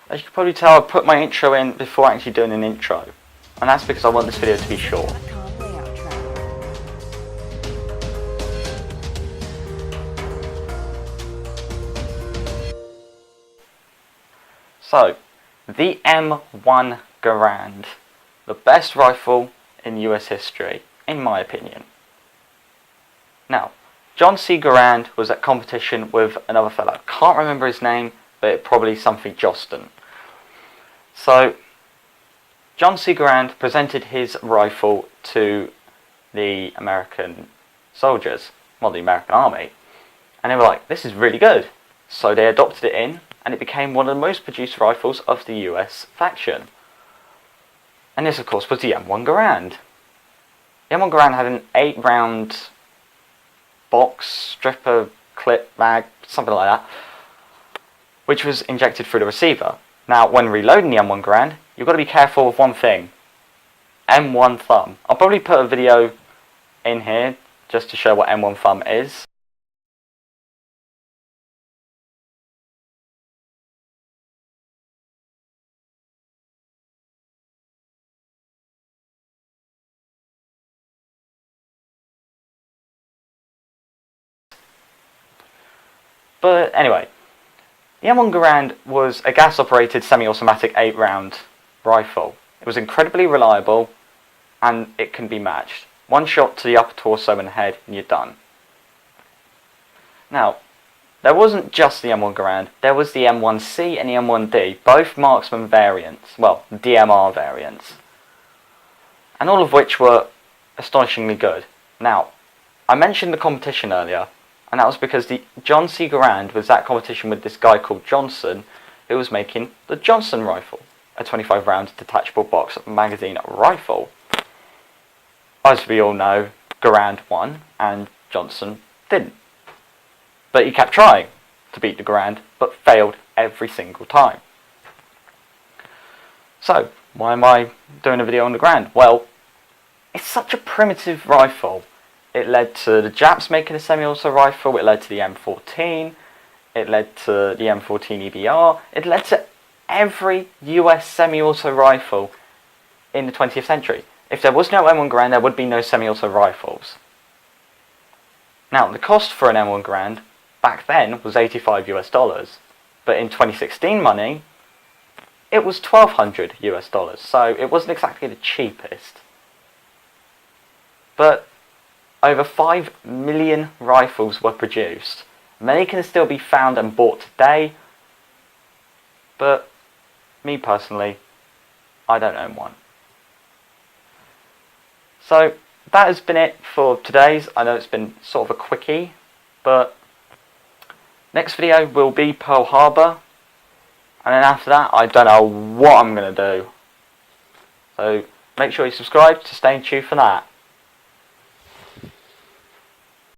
As you can probably tell, I put my intro in before actually doing an intro, and that's because I want this video to be short. So, the M1 Garand, the best rifle in US history, in my opinion. Now, John C. Garand was at competition with another fellow. Can't remember his name, but it probably something Joston. So, John C. Garand presented his rifle to the American soldiers, well, the American army, and they were like, this is really good. So they adopted it in, and it became one of the most produced rifles of the US faction. And this, of course, was the M1 Garand. The M1 Garand had an 8-round box, stripper, clip, mag, something like that, which was injected through the receiver. Now, when reloading the M1 Garand, you've got to be careful with one thing. M1 thumb. I'll probably put a video in here just to show what M1 thumb is. But anyway, the M1 Garand was a gas-operated semi-automatic 8-round rifle. It was incredibly reliable, and it can be matched. One shot to the upper torso and head, and you're done. Now, there wasn't just the M1 Garand, there was the M1C and the M1D, both marksman variants, well, DMR variants, and all of which were astonishingly good. Now, I mentioned the competition earlier, and that was because the John C. Garand was at competition with this guy called Johnson, who was making the Johnson rifle, a 25-round detachable box magazine rifle. As we all know, Garand won and Johnson didn't. But he kept trying to beat the Garand, but failed every single time. So, why am I doing a video on the Garand? Well, it's such a primitive rifle. It led to the Japs making a semi-auto rifle, it led to the M14, it led to the M14 EBR, it led to every US semi-auto rifle in the 20th century. If there was no M1 Garand, there would be no semi-auto rifles. Now, the cost for an M1 Garand back then was $85 US, but in 2016 money, it was $1,200 US, so it wasn't exactly the cheapest. But over 5 million rifles were produced. Many can still be found and bought today, but me personally, I don't own one. So that has been it for today's. I know it's been sort of a quickie, but next video will be Pearl Harbor, and then after that I don't know what I'm going to do. So make sure you subscribe to stay tuned for that.